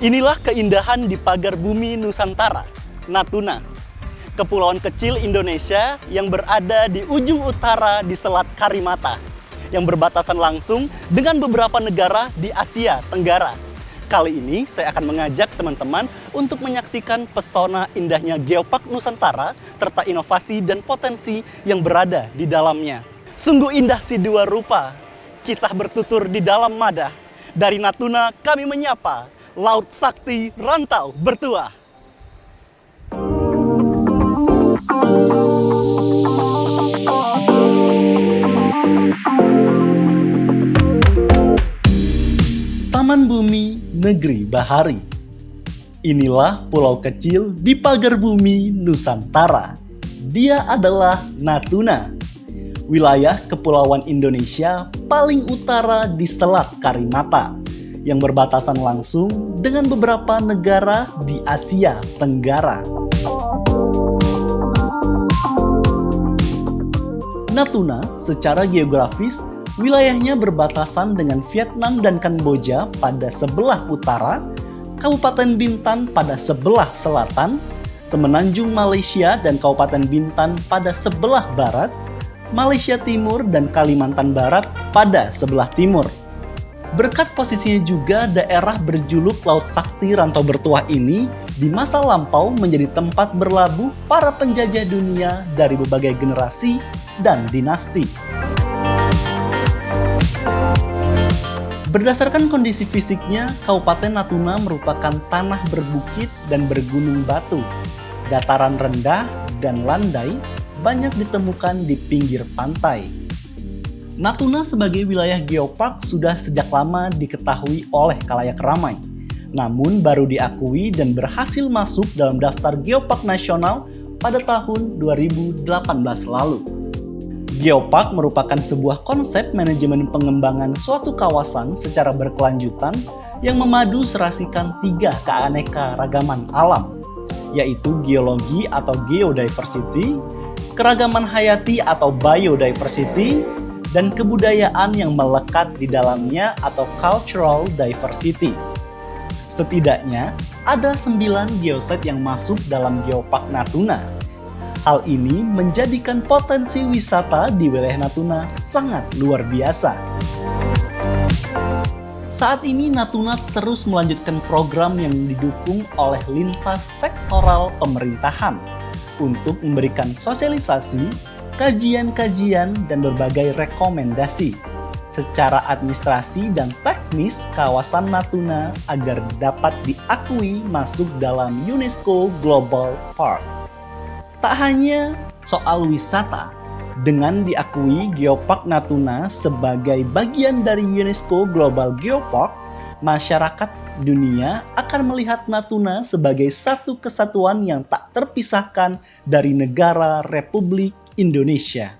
Inilah keindahan di pagar bumi Nusantara, Natuna. Kepulauan kecil Indonesia yang berada di ujung utara di Selat Karimata, yang berbatasan langsung dengan beberapa negara di Asia Tenggara. Kali ini saya akan mengajak teman-teman untuk menyaksikan pesona indahnya Geopark Nusantara serta inovasi dan potensi yang berada di dalamnya. Sungguh indah si dua rupa, kisah bertutur di dalam mada. Dari Natuna kami menyapa Laut Sakti Rantau Bertuah. Taman Bumi Negeri Bahari. Inilah pulau kecil di pagar bumi Nusantara. Dia adalah Natuna, wilayah kepulauan Indonesia paling utara di Selat Karimata, yang berbatasan langsung dengan beberapa negara di Asia Tenggara. Natuna secara geografis, wilayahnya berbatasan dengan Vietnam dan Kamboja pada sebelah utara, Kabupaten Bintan pada sebelah selatan, Semenanjung Malaysia dan Kabupaten Bintan pada sebelah barat, Malaysia Timur dan Kalimantan Barat pada sebelah timur. Berkat posisinya juga daerah berjuluk Laut Sakti Rantau Bertuah ini di masa lampau menjadi tempat berlabuh para penjajah dunia dari berbagai generasi dan dinasti. Berdasarkan kondisi fisiknya, Kabupaten Natuna merupakan tanah berbukit dan bergunung batu. Dataran rendah dan landai banyak ditemukan di pinggir pantai. Natuna sebagai wilayah geopark sudah sejak lama diketahui oleh khalayak ramai, namun baru diakui dan berhasil masuk dalam daftar geopark nasional pada tahun 2018 lalu. Geopark merupakan sebuah konsep manajemen pengembangan suatu kawasan secara berkelanjutan yang memadu serasikan tiga keanekaragaman alam, yaitu geologi atau geodiversity, keragaman hayati atau biodiversity, dan kebudayaan yang melekat di dalamnya atau cultural diversity. Setidaknya ada 9 geoset yang masuk dalam Geopark Natuna. Hal ini menjadikan potensi wisata di wilayah Natuna sangat luar biasa. Saat ini Natuna terus melanjutkan program yang didukung oleh lintas sektoral pemerintahan untuk memberikan sosialisasi, kajian-kajian, dan berbagai rekomendasi secara administrasi dan teknis kawasan Natuna agar dapat diakui masuk dalam UNESCO Global Park. Tak hanya soal wisata, dengan diakui Geopark Natuna sebagai bagian dari UNESCO Global Geopark, masyarakat dunia akan melihat Natuna sebagai satu kesatuan yang tak terpisahkan dari negara Republik Indonesia.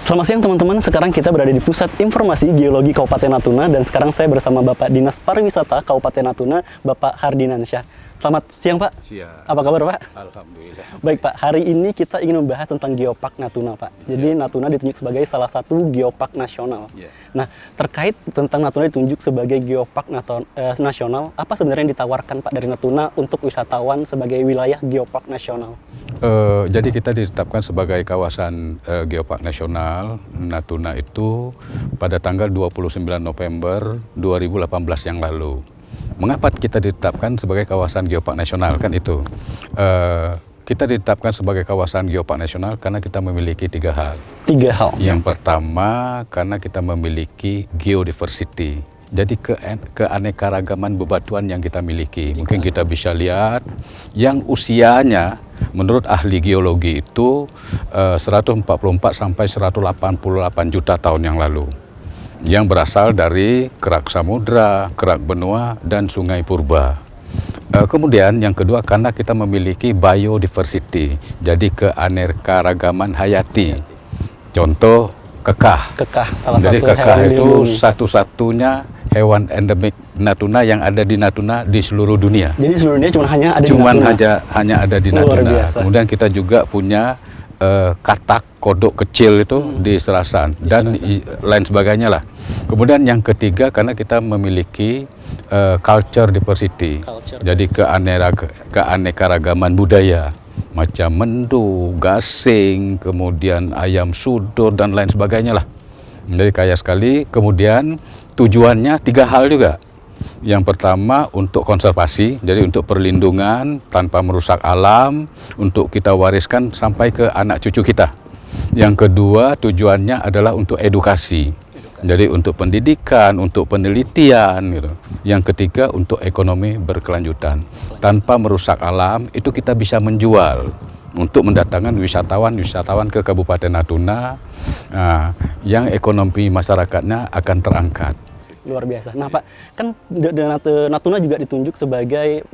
Selamat siang teman-teman, sekarang kita berada di Pusat Informasi Geologi Kabupaten Natuna dan sekarang saya bersama Bapak Dinas Pariwisata Kabupaten Natuna, Bapak Hardinansyah. Selamat siang Pak. Siang. Apa kabar Pak? Alhamdulillah. Baik Pak, hari ini kita ingin membahas tentang Geopark Natuna Pak. Jadi Natuna ditunjuk sebagai salah satu geopark nasional. Yeah. Nah, terkait tentang Natuna ditunjuk sebagai geopark nasional, apa sebenarnya yang ditawarkan Pak dari Natuna untuk wisatawan sebagai wilayah geopark nasional? Jadi kita ditetapkan sebagai kawasan geopark nasional Natuna itu pada tanggal 29 November 2018 yang lalu. Mengapa kita ditetapkan sebagai kawasan geopark nasional kan itu? Kita ditetapkan sebagai kawasan geopark nasional karena kita memiliki 3 hal. 3 hal. Yang pertama karena kita memiliki geodiversity. Jadi keanekaragaman bebatuan yang kita miliki. Mungkin kita bisa lihat yang usianya menurut ahli geologi itu 144 sampai 188 juta tahun yang lalu. Yang berasal dari kerak samudra, kerak benua, dan sungai purba. Kemudian yang kedua karena kita memiliki biodiversity, jadi keanekaragaman hayati. Contoh kekah. Kekah, salah jadi satu kekah hewan itu dilindungi. satu-satunya hewan endemik Natuna yang ada di Natuna di seluruh dunia. Jadi seluruh dunia cuma hanya ada di Natuna. hanya ada di Luar Natuna. biasa. Kemudian kita juga punya katak kodok kecil itu di Serasan dan lain sebagainya lah. Kemudian yang ketiga karena kita memiliki culture diversity. Jadi keanekaragaman budaya macam mendu, gasing, kemudian ayam sudur dan lain sebagainya lah. Jadi kaya sekali. Kemudian tujuannya 3 hal juga. Yang pertama untuk konservasi, jadi untuk perlindungan tanpa merusak alam, untuk kita wariskan sampai ke anak cucu kita. Yang kedua tujuannya adalah untuk edukasi. Jadi untuk pendidikan, untuk penelitian gitu. Yang ketiga untuk ekonomi berkelanjutan. Tanpa merusak alam itu kita bisa menjual untuk mendatangkan wisatawan ke Kabupaten Natuna, yang ekonomi masyarakatnya akan terangkat. Luar biasa. Nah Pak, kan Natuna juga ditunjuk sebagai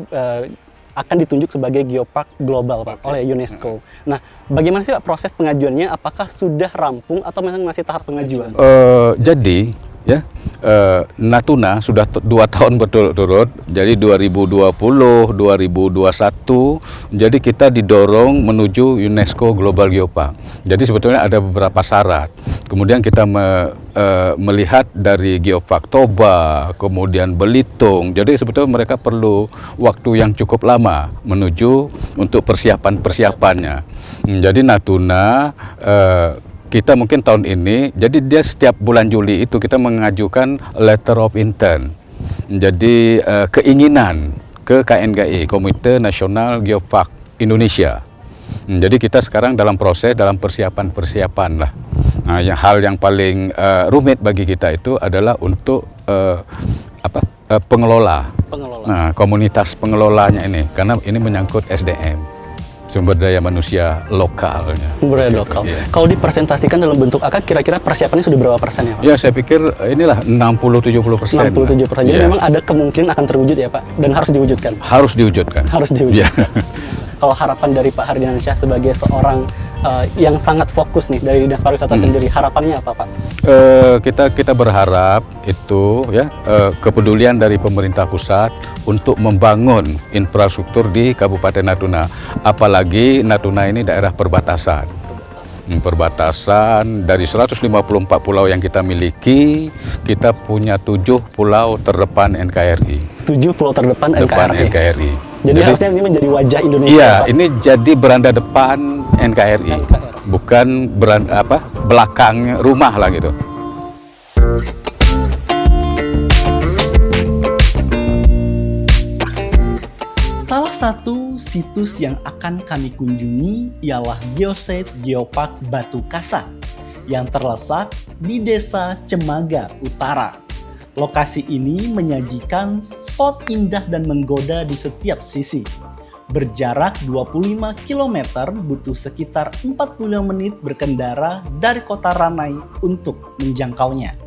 akan ditunjuk sebagai geopark global Pak oleh UNESCO. Nah, bagaimana sih Pak proses pengajuannya? Apakah sudah rampung atau memang masih tahap pengajuan? Jadi ya, Natuna sudah 2 tahun berturut-turut, jadi 2020, 2021, jadi kita didorong menuju UNESCO Global Geopark. Jadi sebetulnya ada beberapa syarat. Kemudian kita melihat dari Geopark Toba, kemudian Belitung. Jadi sebetulnya mereka perlu waktu yang cukup lama menuju untuk persiapannya. Jadi Natuna kita mungkin tahun ini, jadi dia setiap bulan Juli itu kita mengajukan letter of intent. Jadi keinginan ke KNGI, Komite Nasional Geopark Indonesia. Jadi kita sekarang dalam proses, dalam persiapan lah. Nah, hal yang paling rumit bagi kita itu adalah untuk pengelola. Nah, komunitas pengelolanya ini, karena ini menyangkut SDM. Sumber daya manusia lokalnya. Sumber daya lokal. Iya. Kalau dipresentasikan dalam bentuk AK, kira-kira persiapannya sudah berapa persen ya Pak? Ya, saya pikir inilah 60-70%. 67%. Jadi memang ada kemungkinan akan terwujud ya Pak? Dan harus diwujudkan? Harus diwujudkan. Harus diwujudkan. Ya. Kalau harapan dari Pak Hardiansyah sebagai seorang yang sangat fokus nih dari Dinas Pariwisata sendiri, harapannya apa Pak? Kita berharap itu ya kepedulian dari pemerintah pusat untuk membangun infrastruktur di Kabupaten Natuna. Apalagi Natuna ini daerah perbatasan. Perbatasan dari 154 pulau yang kita miliki, kita punya 7 pulau terdepan NKRI. 7 pulau terdepan NKRI. Jadi harusnya ini menjadi wajah Indonesia. Iya, Pak. ini jadi beranda depan NKRI, bukan belakang rumah lah gitu. Salah satu situs yang akan kami kunjungi ialah Geosite Geopark Batu Kasa yang terletak di Desa Cemaga Utara. Lokasi ini menyajikan spot indah dan menggoda di setiap sisi. Berjarak 25 km, butuh sekitar 45 menit berkendara dari kota Ranai untuk menjangkaunya.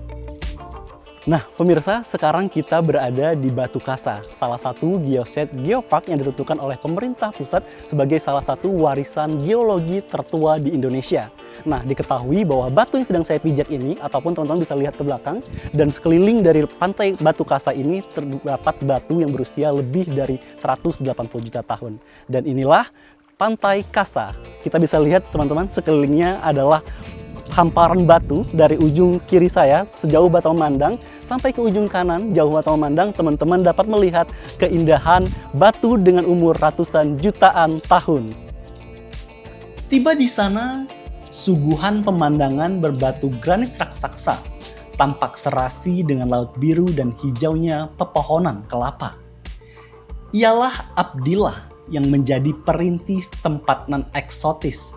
Nah, pemirsa, sekarang kita berada di Batu Kasa, salah satu geosite geopark yang ditentukan oleh pemerintah pusat sebagai salah satu warisan geologi tertua di Indonesia. Nah, diketahui bahwa batu yang sedang saya pijak ini, ataupun teman-teman bisa lihat ke belakang, dan sekeliling dari pantai Batu Kasa ini terdapat batu yang berusia lebih dari 180 juta tahun. Dan inilah Pantai Kasa. Kita bisa lihat teman-teman, sekelilingnya adalah hamparan batu dari ujung kiri saya sejauh mata memandang sampai ke ujung kanan jauh mata memandang, teman-teman dapat melihat keindahan batu dengan umur ratusan jutaan tahun. Tiba di sana, suguhan pemandangan berbatu granit raksasa tampak serasi dengan laut biru dan hijaunya pepohonan kelapa. Ialah Abdillah yang menjadi perintis tempat nan eksotis.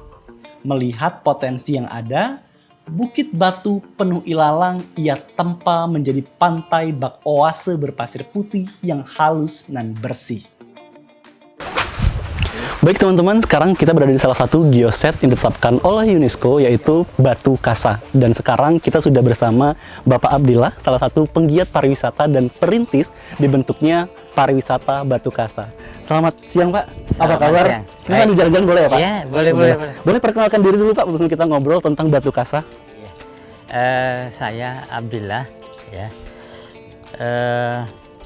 Melihat potensi yang ada, bukit batu penuh ilalang ia tempa menjadi pantai bak oase berpasir putih yang halus dan bersih. Baik teman-teman, sekarang kita berada di salah satu geosite yang ditetapkan oleh UNESCO, yaitu Batu Kasa. Dan sekarang kita sudah bersama Bapak Abdillah, salah satu penggiat pariwisata dan perintis dibentuknya pariwisata Batu Kasa. Selamat siang Pak, apa kabar? Kita kan jalan-jalan boleh ya Pak? Iya, boleh. Boleh perkenalkan diri dulu Pak, sebelum kita ngobrol tentang Batu Kasa. Saya Abdillah, ya.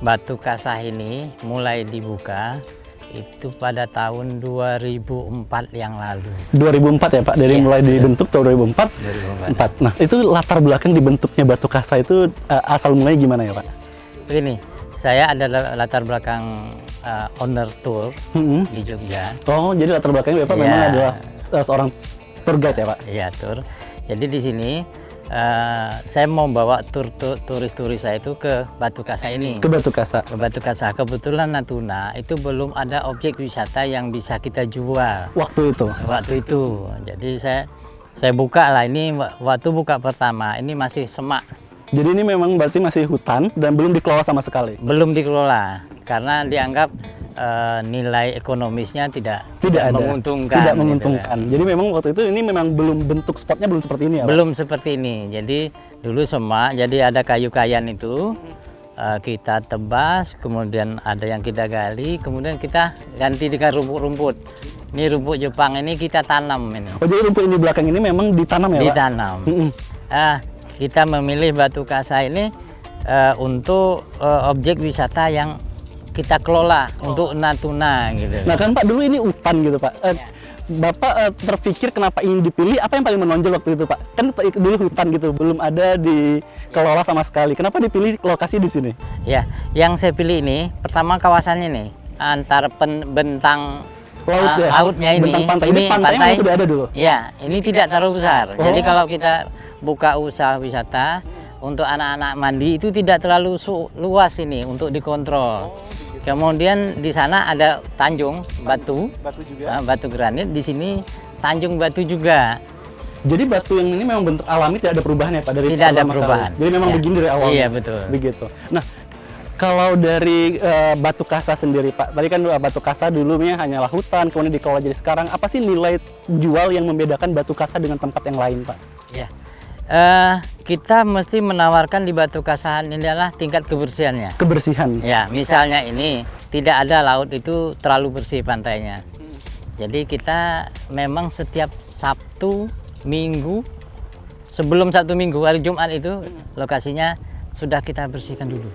Batu Kasa ini mulai dibuka itu pada tahun 2004 yang lalu. 2004 ya Pak, dari mulai dibentuk tahun 2004. Nah, itu latar belakang dibentuknya Batu Kasa itu asal mulanya gimana ya Pak? Begini, Saya ada latar belakang owner tour di Jogja. Oh, jadi latar belakangnya Bapak Iya. memang adalah seorang tour guide ya Pak? Iya, tour. Jadi di sini saya mau bawa turis-turis saya itu ke Batu Kasa ini. Ke Batu Kasa. Ke Batu Kasa. Kebetulan Natuna itu belum ada objek wisata yang bisa kita jual Waktu itu. waktu itu. Jadi saya buka lah, ini waktu buka pertama ini masih semak, Jadi ini memang berarti masih hutan dan belum dikelola sama sekali. belum dikelola karena dianggap nilai ekonomisnya tidak Tidak ada. menguntungkan. Tidak gitu menguntungkan. Jadi memang waktu itu ini memang belum bentuk spotnya belum seperti ini ya Pak? Belum seperti ini. Jadi dulu semak, jadi ada kayu-kayan itu kita tebas, kemudian ada yang kita gali, kemudian kita ganti dengan rumput-rumput. Ini rumput Jepang ini kita tanam ini. Oh, jadi rumput ini belakang ini memang ditanam ya Pak? Ditanam. Kita memilih Batu Kasa ini untuk objek wisata yang kita kelola untuk Natuna gitu. Nah kan Pak, dulu ini hutan gitu Pak. Bapak terpikir kenapa ini dipilih, apa yang paling menonjol waktu itu Pak? Kan dulu hutan gitu, belum ada dikelola sama sekali. Kenapa dipilih lokasi di sini? Ya, yang saya pilih ini pertama kawasannya nih antara bentang Laut ya? lautnya ini. Bentang pantai. Ini pantainya memang sudah ada dulu? Ya, ini tidak terlalu besar. Oh. Jadi kalau kita buka usaha wisata untuk anak-anak mandi itu tidak terlalu luas ini untuk dikontrol. Kemudian di sana ada Tanjung Batu, batu granit. Di sini Tanjung Batu juga. Jadi batu yang ini memang bentuk alami, tidak ada perubahan ya Pak? Dari Tidak ada pertama perubahan. kali. Jadi memang Ya. begini dari awal. Iya, betul. Begitu. Nah, kalau dari Batu Kasa sendiri Pak, tadi kan Batu Kasa dulunya hanyalah hutan, kemudian dikelola jadi sekarang. Apa sih nilai jual yang membedakan Batu Kasa dengan tempat yang lain Pak? Ya. Kita mesti menawarkan di Batu Kasa ini adalah tingkat kebersihannya. Kebersihan. Ya, misalnya ini tidak ada laut itu terlalu bersih pantainya. Jadi kita memang setiap Sabtu, Minggu, sebelum Sabtu Minggu, hari Jumat itu lokasinya sudah kita bersihkan dulu.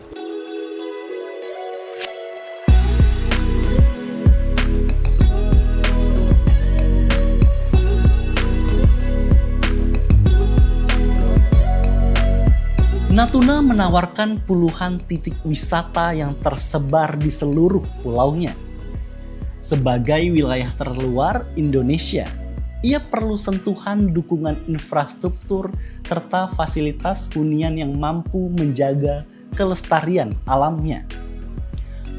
Natuna menawarkan puluhan titik wisata yang tersebar di seluruh pulaunya. Sebagai wilayah terluar Indonesia, ia perlu sentuhan dukungan infrastruktur serta fasilitas hunian yang mampu menjaga kelestarian alamnya.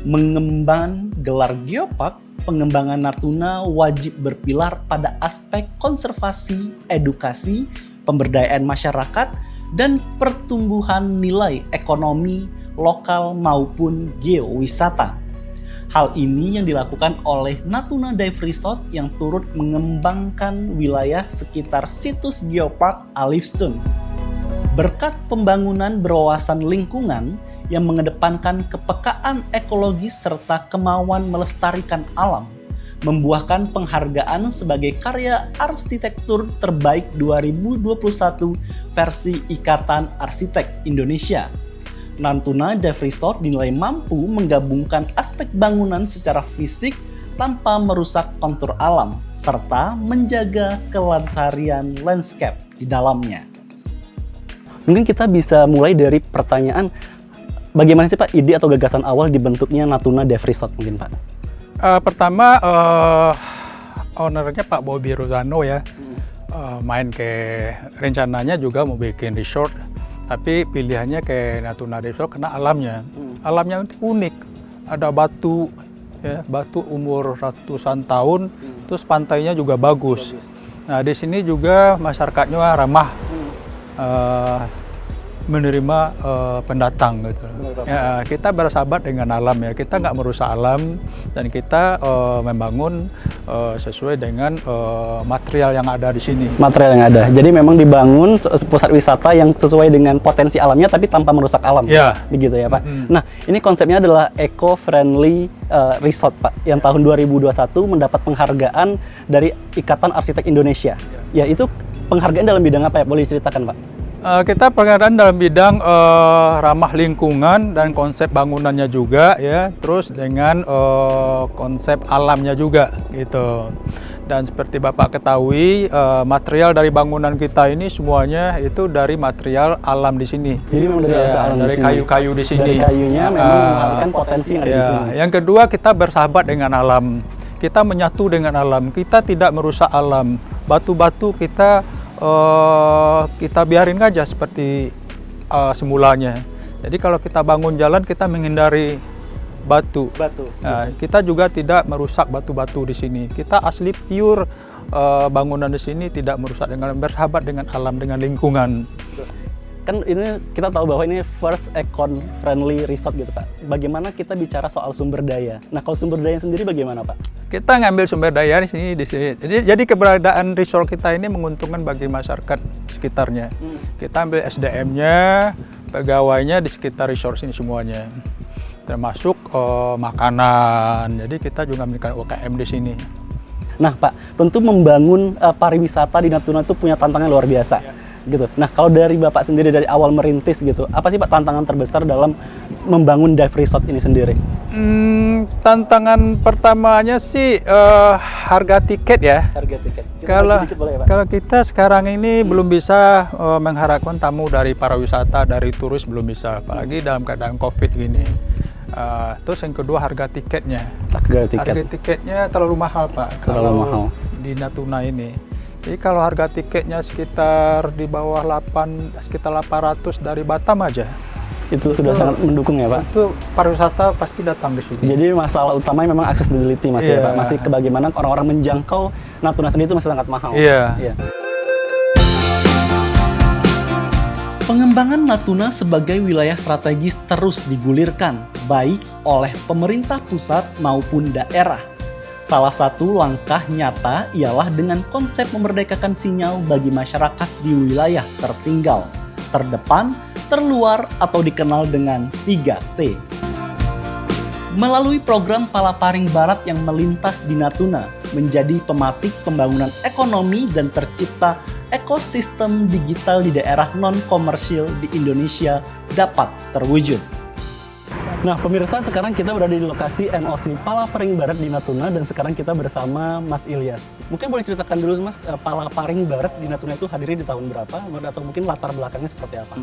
Mengemban gelar Geopark, pengembangan Natuna wajib berpilar pada aspek konservasi, edukasi, pemberdayaan masyarakat, dan pertumbuhan nilai ekonomi lokal maupun geowisata. Hal ini yang dilakukan oleh Natuna Dive Resort yang turut mengembangkan wilayah sekitar situs Geopark Alifstone. Berkat pembangunan berwawasan lingkungan yang mengedepankan kepekaan ekologis serta kemauan melestarikan alam, membuahkan penghargaan sebagai karya arsitektur terbaik 2021 versi Ikatan Arsitek Indonesia. Natuna Dive Resort dinilai mampu menggabungkan aspek bangunan secara fisik tanpa merusak kontur alam, serta menjaga kelestarian landscape di dalamnya. Mungkin kita bisa mulai dari pertanyaan, bagaimana sih Pak ide atau gagasan awal dibentuknya Natuna Dive Resort mungkin Pak? Pertama ownernya Pak Bobby Rosano ya, main ke rencananya juga mau bikin resort, tapi pilihannya ke Natuna Resort karena alamnya itu unik, ada batu ya, batu umur ratusan tahun, terus pantainya juga bagus. Nah di sini juga masyarakatnya ramah menerima pendatang gitu. Ya, kita bersahabat dengan alam ya, kita nggak merusak alam dan kita membangun sesuai dengan material yang ada di sini. Material yang ada, jadi memang dibangun pusat wisata yang sesuai dengan potensi alamnya tapi tanpa merusak alam. Ya. Begitu ya Pak. Nah ini konsepnya adalah eco-friendly resort Pak, yang tahun 2021 mendapat penghargaan dari Ikatan Arsitek Indonesia. Ya itu penghargaan dalam bidang apa ya? Boleh diceritakan Pak? Kita penghargaan dalam bidang ramah lingkungan dan konsep bangunannya juga ya, terus dengan konsep alamnya juga gitu. Dan seperti Bapak ketahui, material dari bangunan kita ini semuanya itu dari material alam di sini. Jadi memang dari alam di dari sini. kayu-kayu di sini. Dari kayunya memang memanfaatkan potensi yang ada di sini. Yang kedua, kita bersahabat dengan alam. Kita menyatu dengan alam. Kita tidak merusak alam. Batu-batu kita biarin aja seperti semulanya. Jadi kalau kita bangun jalan, kita menghindari batu. Nah, kita juga tidak merusak batu-batu di sini. Kita asli pure bangunan di sini tidak merusak, dengan bersahabat dengan alam, dengan lingkungan. Kan ini kita tahu bahwa ini first econ friendly resort gitu Pak. Bagaimana kita bicara soal sumber daya? Nah kalau sumber daya sendiri bagaimana Pak? Kita ngambil sumber daya di sini. Jadi keberadaan resort kita ini menguntungkan bagi masyarakat sekitarnya. Kita ambil SDM-nya, pegawainya di sekitar resort ini semuanya. Termasuk makanan. Jadi kita juga memberikan UKM di sini. Nah Pak, tentu membangun pariwisata di Natuna itu punya tantangan luar biasa. Gitu. Nah kalau dari Bapak sendiri dari awal merintis gitu, apa sih Pak tantangan terbesar dalam membangun dive resort ini sendiri? Tantangan pertamanya sih harga tiket ya. Harga tiket. Kalau kita sekarang ini belum bisa mengharapkan tamu dari para wisata, dari turis belum bisa, apalagi dalam keadaan COVID gini. Terus yang kedua harga tiketnya. Harga tiketnya terlalu mahal Pak. Terlalu mahal di Natuna ini. Jadi kalau harga tiketnya sekitar di bawah sekitar 800 dari Batam aja. Itu sudah sangat mendukung ya Pak? Itu pariwisata pasti datang di sini. Jadi masalah utamanya memang accessibility Mas ya Pak? Masih bagaimana orang-orang menjangkau Natuna sendiri itu masih sangat mahal. Iya. Pengembangan Natuna sebagai wilayah strategis terus digulirkan, baik oleh pemerintah pusat maupun daerah. Salah satu langkah nyata ialah dengan konsep memerdekakan sinyal bagi masyarakat di wilayah tertinggal, terdepan, terluar atau dikenal dengan 3T. Melalui program Palaparing Barat yang melintas di Natuna, menjadi pematik pembangunan ekonomi dan tercipta ekosistem digital di daerah non-komersil di Indonesia dapat terwujud. Nah pemirsa, sekarang kita berada di lokasi NOC Palaparing Barat di Natuna dan sekarang kita bersama Mas Ilyas. Mungkin boleh ceritakan dulu Mas, Palaparing Barat di Natuna itu hadirnya di tahun berapa atau mungkin latar belakangnya seperti apa?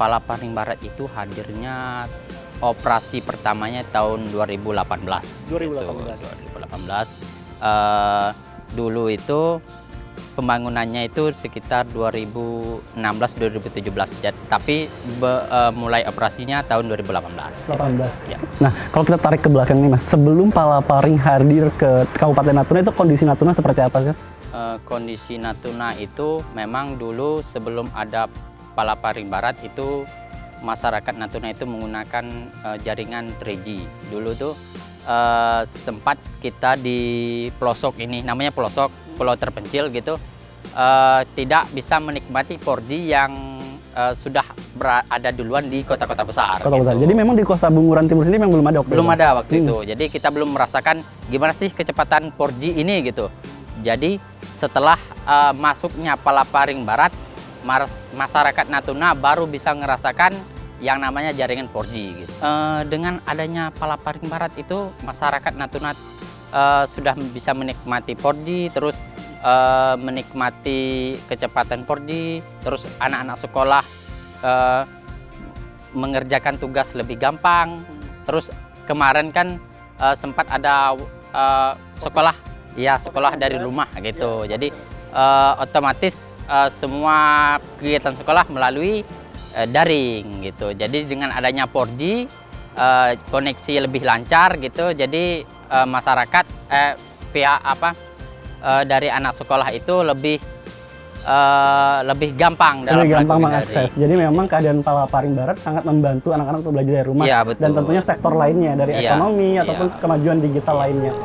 Palaparing Barat itu hadirnya operasi pertamanya tahun 2018. 2018. Dulu itu pembangunannya itu sekitar 2016-2017, tapi mulai operasinya tahun 2018. Ya. Nah, kalau kita tarik ke belakang nih Mas, sebelum Palaparing hadir ke Kabupaten Natuna itu kondisi Natuna seperti apa Mas? Kondisi Natuna itu memang dulu sebelum ada Palaparing Barat itu masyarakat Natuna itu menggunakan jaringan 3G. Dulu tuh sempat kita di pelosok ini, namanya pelosok, pulau terpencil gitu, tidak bisa menikmati 4G yang sudah ada duluan di kota-kota besar. Gitu. Jadi memang di Kota Bunguran Timur sendiri memang belum ada Belum ada waktu itu. Jadi kita belum merasakan gimana sih kecepatan 4G ini gitu. Jadi setelah masuknya Palaparing Barat, masyarakat Natuna baru bisa ngerasakan yang namanya jaringan 4G gitu. Dengan adanya Palaparing Barat itu masyarakat Natuna sudah bisa menikmati 4G, terus menikmati kecepatan 4G, terus anak-anak sekolah mengerjakan tugas lebih gampang. Terus kemarin kan sempat ada sekolah dari rumah gitu. Jadi otomatis semua kegiatan sekolah melalui daring gitu. Jadi dengan adanya 4G koneksi lebih lancar gitu. Jadi masyarakat pihak dari anak sekolah itu lebih gampang dalam mengakses. Jadi memang keadaan Palaparing Barat sangat membantu anak-anak untuk belajar dari rumah. Ya, betul. Dan tentunya sektor lainnya dari ekonomi ataupun kemajuan digital lainnya.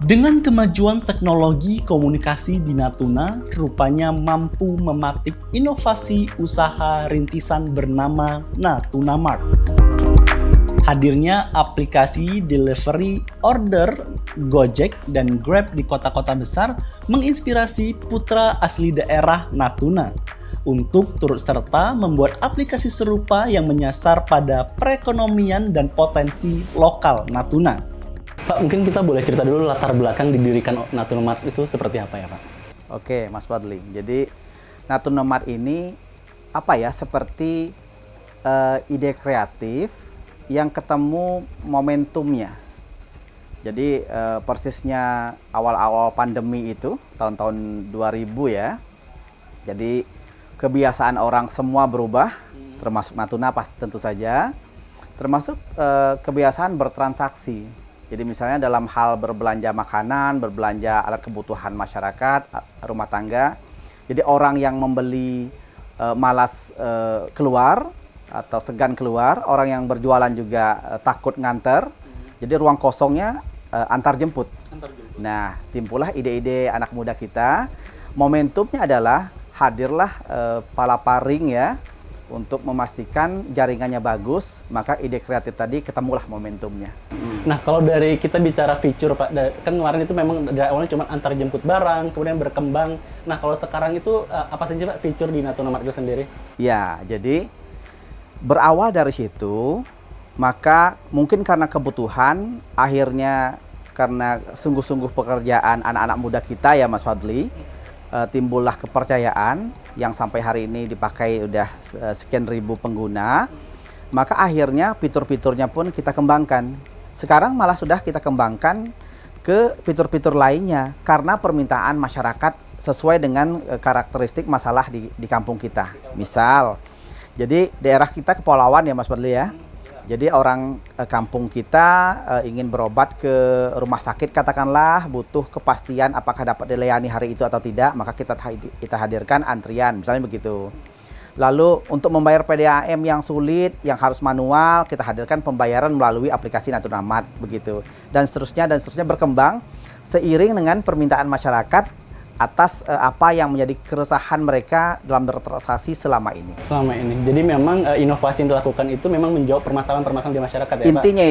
Dengan kemajuan teknologi komunikasi di Natuna, rupanya mampu mematik inovasi usaha rintisan bernama Natuna Mart. Hadirnya aplikasi delivery order Gojek dan Grab di kota-kota besar menginspirasi putra asli daerah Natuna. untuk turut serta membuat aplikasi serupa yang menyasar pada perekonomian dan potensi lokal Natuna. Pak, mungkin kita boleh cerita dulu latar belakang didirikan Natuna Mart itu seperti apa ya, Pak? Oke, Mas Fadli. Jadi Natuna Mart ini seperti ide kreatif yang ketemu momentumnya. Jadi persisnya awal-awal pandemi itu tahun-tahun 2000 ya. Jadi kebiasaan orang semua berubah, termasuk Natuna tentu saja, termasuk kebiasaan bertransaksi. Jadi misalnya dalam hal berbelanja makanan, berbelanja alat kebutuhan masyarakat, rumah tangga. Jadi orang yang membeli malas keluar atau segan keluar, orang yang berjualan juga takut nganter. Jadi ruang kosongnya antar jemput. Nah, timbullah ide-ide anak muda kita. Momentumnya adalah hadirlah Palaparing ya, untuk memastikan jaringannya bagus, maka ide kreatif tadi ketemulah momentumnya. Nah, kalau dari kita bicara fitur, Pak, kan kemarin itu memang dari awalnya cuma antar jemput barang, kemudian berkembang. Nah, kalau sekarang itu apa saja, Pak, fitur di Natuna Mart itu sendiri? Ya, jadi berawal dari situ, maka mungkin karena kebutuhan, akhirnya karena sungguh-sungguh pekerjaan anak-anak muda kita ya Mas Fadli, timbullah kepercayaan yang sampai hari ini dipakai udah sekian ribu pengguna, maka akhirnya fitur-fiturnya pun kita kembangkan. Sekarang malah sudah kita kembangkan ke fitur-fitur lainnya karena permintaan masyarakat sesuai dengan karakteristik masalah di kampung kita. Misal, jadi daerah kita kepulauan ya Mas Fadli ya. Jadi orang kampung kita ingin berobat ke rumah sakit katakanlah, butuh kepastian apakah dapat dilayani hari itu atau tidak, maka kita hadirkan antrian, misalnya begitu. Lalu untuk membayar PDAM yang sulit, yang harus manual, kita hadirkan pembayaran melalui aplikasi Natuna Mart begitu. Dan seterusnya berkembang seiring dengan permintaan masyarakat atas apa yang menjadi keresahan mereka dalam bertransaksi selama ini. Jadi memang inovasi yang dilakukan itu memang menjawab permasalahan-permasalahan di masyarakat ya, Pak? Intinya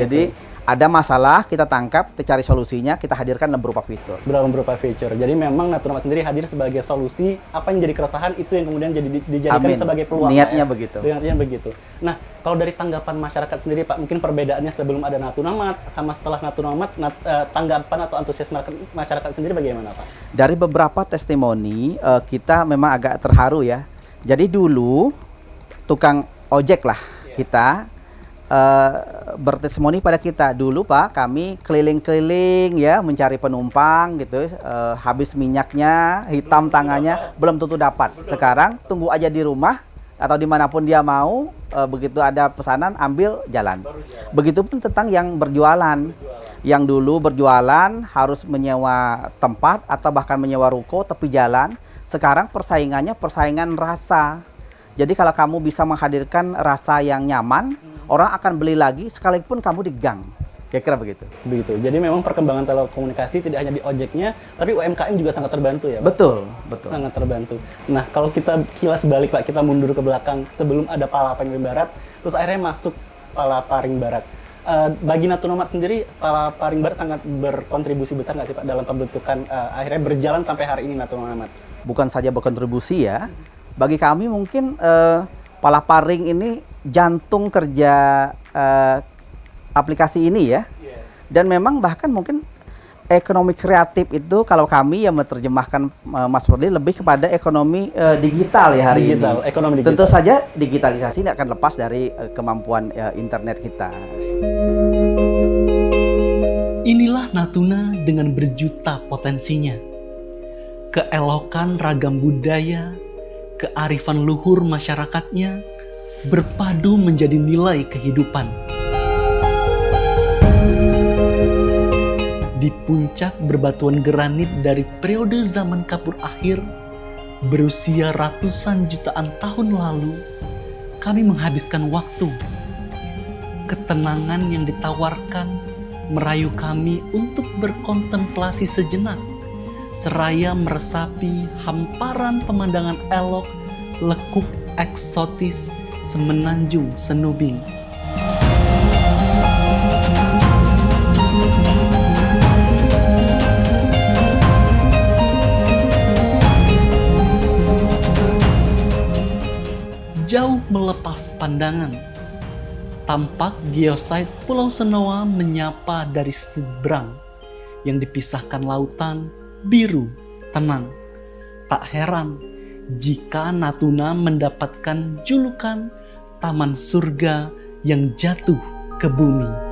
itu. Ada masalah, kita tangkap, kita cari solusinya, kita hadirkan dalam berupa fitur. Berupa fitur. Jadi memang Natuna Mart sendiri hadir sebagai solusi apa yang jadi keresahan itu yang kemudian dijadikan sebagai peluang. Niatnya Pak, begitu. Niatnya begitu. Nah, kalau dari tanggapan masyarakat sendiri, Pak, mungkin perbedaannya sebelum ada Natuna Mart sama setelah Natuna Mart, tanggapan atau antusias masyarakat sendiri bagaimana, Pak? Dari beberapa testimoni kita memang agak terharu ya. Jadi dulu tukang ojek lah kita bertestimoni pada kita, dulu Pak kami keliling-keliling ya mencari penumpang gitu, habis minyaknya, hitam tangannya, belum tentu dapat. Sekarang tunggu aja di rumah atau dimanapun dia mau, begitu ada pesanan ambil jalan. Begitupun tentang yang berjualan. Yang dulu berjualan harus menyewa tempat atau bahkan menyewa ruko tepi jalan. Sekarang persaingannya persaingan rasa. Jadi kalau kamu bisa menghadirkan rasa yang nyaman, orang akan beli lagi sekalipun kamu di gang. Kira-kira begitu. Begitu. Jadi memang perkembangan telekomunikasi tidak hanya di ojeknya, tapi UMKM juga sangat terbantu ya, Pak? Betul. Sangat terbantu. Nah, kalau kita kilas balik, Pak, kita mundur ke belakang sebelum ada Palaparing Barat, terus akhirnya masuk Palaparing Barat. Bagi Natuna Mart sendiri, Palaparing Barat sangat berkontribusi besar nggak sih, Pak, dalam pembentukan akhirnya berjalan sampai hari ini Natuna Mart? Bukan saja berkontribusi ya. Bagi kami mungkin Palaparing ini jantung kerja aplikasi ini ya. Dan memang bahkan mungkin ekonomi kreatif itu kalau kami yang menerjemahkan Mas Fadli lebih kepada ekonomi digital ya hari ini. Ekonomi digital. Tentu saja digitalisasi ini akan lepas dari kemampuan internet kita. Inilah Natuna dengan berjuta potensinya. Keelokan ragam budaya, kearifan luhur masyarakatnya berpadu menjadi nilai kehidupan. Di puncak berbatuan granit dari periode zaman Kapur akhir, berusia ratusan jutaan tahun lalu, kami menghabiskan waktu. Ketenangan yang ditawarkan merayu kami untuk berkontemplasi sejenak, seraya meresapi hamparan pemandangan elok, lekuk eksotis semenanjung Senubing. melepas pandangan. Tampak geosite Pulau Senoa menyapa dari seberang, yang dipisahkan lautan biru tenang. Tak heran jika Natuna mendapatkan julukan Taman Surga yang jatuh ke bumi.